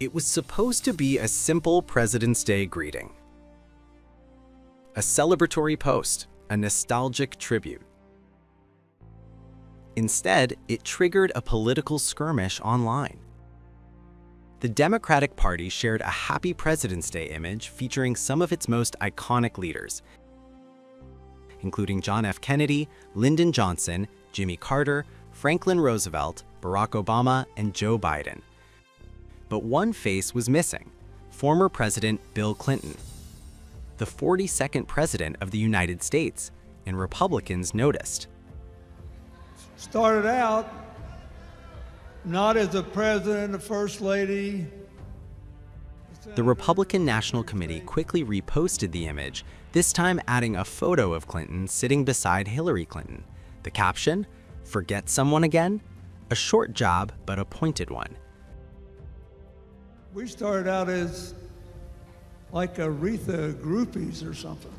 It was supposed to be a simple President's Day greeting. A celebratory post, a nostalgic tribute. Instead, it triggered a political skirmish online. The Democratic Party shared a Happy President's Day image featuring some of its most iconic leaders, including John F. Kennedy, Lyndon Johnson, Jimmy Carter, Franklin Roosevelt, Barack Obama, and Joe Biden. But one face was missing: former President Bill Clinton, the 42nd President of the United States, and Republicans noticed. Started out not as a president, a first lady. The Republican National Committee quickly reposted the image, this time adding a photo of Clinton sitting beside Hillary Clinton. The caption, "Forget someone again?" A short job, but a pointed one. We started out as like Aretha groupies or something.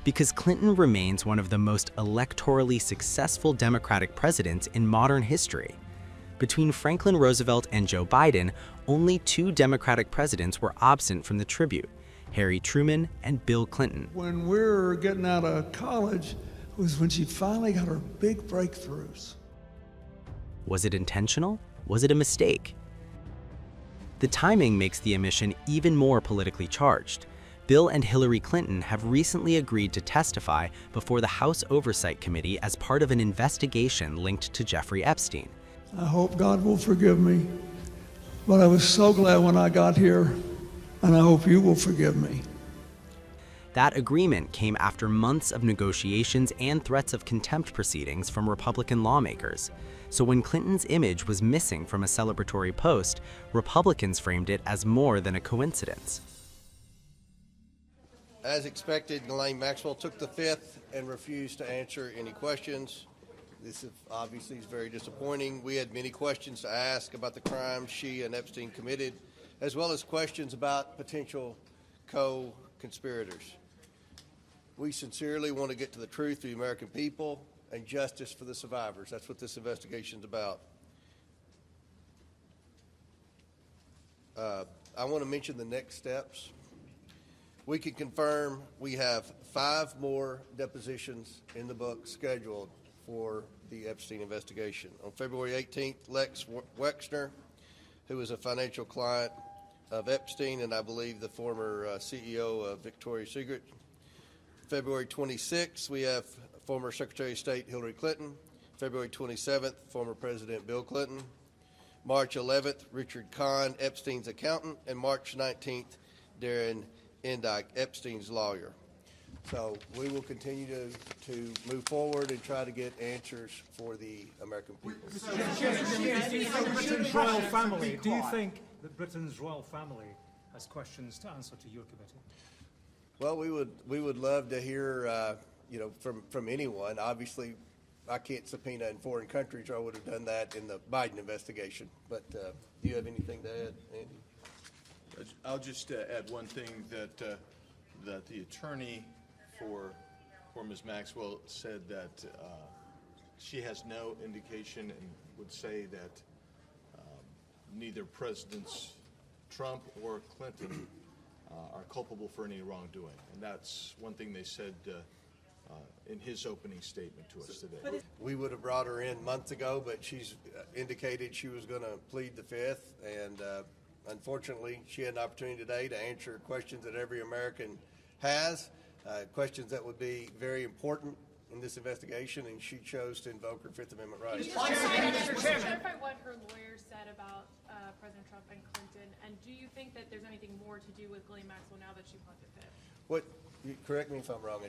Because Clinton remains one of the most electorally successful Democratic presidents in modern history. Between Franklin Roosevelt and Joe Biden, only two Democratic presidents were absent from the tribute: Harry Truman and Bill Clinton. When we were getting out of college was when she finally got her big breakthroughs. Was it intentional? Was it a mistake? The timing makes the omission even more politically charged. Bill and Hillary Clinton have recently agreed to testify before the House Oversight Committee as part of an investigation linked to Jeffrey Epstein. I hope God will forgive me, but I was so glad when I got here, and I hope you will forgive me. That agreement came after months of negotiations and threats of contempt proceedings from Republican lawmakers. So when Clinton's image was missing from a celebratory post, Republicans framed it as more than a coincidence. As expected, Ghislaine Maxwell took the fifth and refused to answer any questions. This obviously is very disappointing. We had many questions to ask about the crimes she and Epstein committed, as well as questions about potential co-conspirators. We sincerely want to get to the truth for the American people and justice for the survivors. That's what this investigation is about. I want to mention the next steps. We can confirm we have 5 more depositions in the book scheduled for the Epstein investigation. On February 18th, Lex Wexner, who is a financial client of Epstein and I believe the former CEO of Victoria's Secret. February 26th, we have former Secretary of State Hillary Clinton. February 27th, former President Bill Clinton. March 11th, Richard Kahn, Epstein's accountant. And March 19th, Darren Endike, Epstein's lawyer. So we will continue to move forward and try to get answers for the American people. Britain's royal family. Do you think that Britain's royal family has questions to answer to your committee? Well, we would love to hear from anyone. Obviously, I can't subpoena in foreign countries, or I would have done that in the Biden investigation. But do you have anything to add, Andy? I'll just add one thing that the attorney for Ms. Maxwell said that she has no indication and would say that neither Presidents Trump or Clinton are culpable for any wrongdoing. And that's one thing they said in his opening statement to us today. We would have brought her in months ago, but she's indicated she was going to plead the fifth, and unfortunately, she had an opportunity today to answer questions that every American has, questions that would be very important in this investigation, and she chose to invoke her Fifth Amendment rights. Clarify what her lawyer said about President Trump and Clinton, and do you think that there's anything more to do with Ghislaine Maxwell now that she pled the fifth? Correct me if I'm wrong.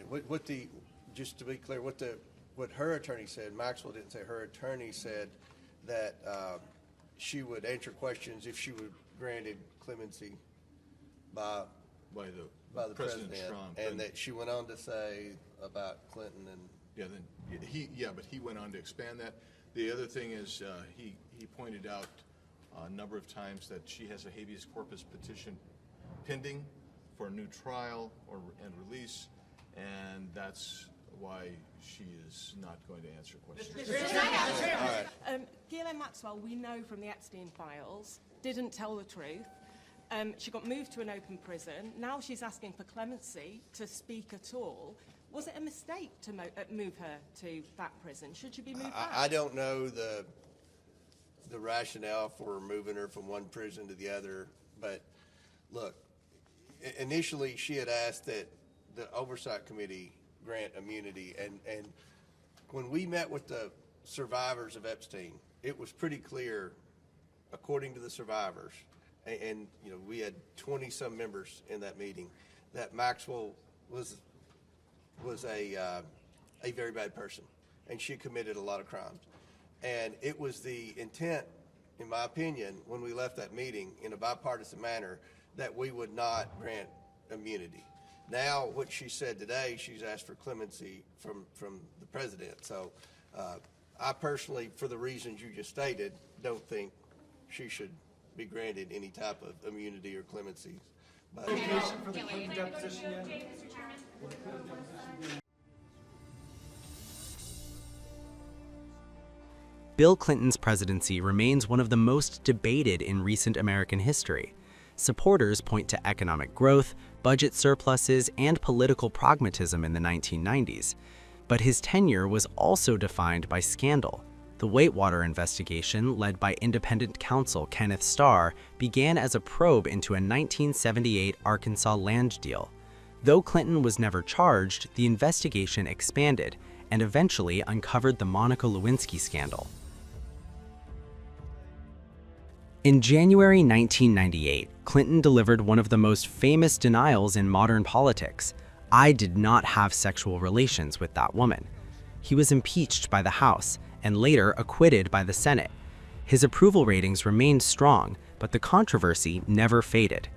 Just to be clear, what her attorney said, Maxwell didn't say. Her attorney said that she would answer questions if she were granted clemency by the president, Trump, and that she went on to say about Clinton and but he went on to expand that. The other thing is he pointed out a number of times that she has a habeas corpus petition pending for a new trial and release, and that's why she is not going to answer questions. Ghislaine Maxwell, we know from the Epstein files, didn't tell the truth. She got moved to an open prison. Now she's asking for clemency to speak at all. Was it a mistake to move her to that prison? Should she be moved back? I don't know the rationale for moving her from one prison to the other, but look, initially she had asked that the Oversight Committee grant immunity, and when we met with the survivors of Epstein, it was pretty clear, according to the survivors, and you know, we had 20-some members in that meeting, that Maxwell was a very bad person, and she committed a lot of crimes. And it was the intent, in my opinion, when we left that meeting in a bipartisan manner, that we would not grant immunity. Now, what she said today, she's asked for clemency from the president. So I personally, for the reasons you just stated, don't think she should be granted any type of immunity or clemency. But Bill Clinton's presidency remains one of the most debated in recent American history. Supporters point to economic growth, budget surpluses, and political pragmatism in the 1990s. But his tenure was also defined by scandal. The Whitewater investigation, led by independent counsel Kenneth Starr, began as a probe into a 1978 Arkansas land deal. Though Clinton was never charged, the investigation expanded and eventually uncovered the Monica Lewinsky scandal. In January 1998, Clinton delivered one of the most famous denials in modern politics. "I did not have sexual relations with that woman." He was impeached by the House and later acquitted by the Senate. His approval ratings remained strong, but the controversy never faded.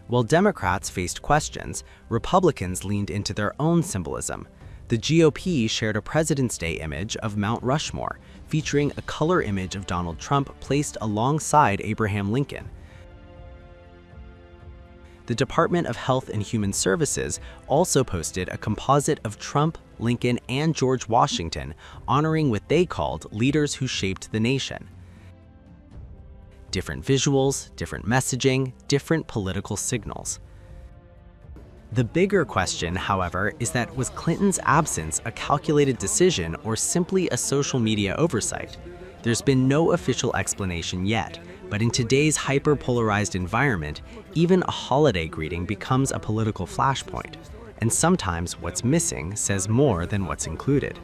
While Democrats faced questions, Republicans leaned into their own symbolism. The GOP shared a President's Day image of Mount Rushmore, featuring a color image of Donald Trump placed alongside Abraham Lincoln. The Department of Health and Human Services also posted a composite of Trump, Lincoln, and George Washington, honoring what they called leaders who shaped the nation. Different visuals, different messaging, different political signals. The bigger question, however, is that was Clinton's absence a calculated decision or simply a social media oversight? There's been no official explanation yet, but in today's hyper-polarized environment, even a holiday greeting becomes a political flashpoint. And sometimes what's missing says more than what's included.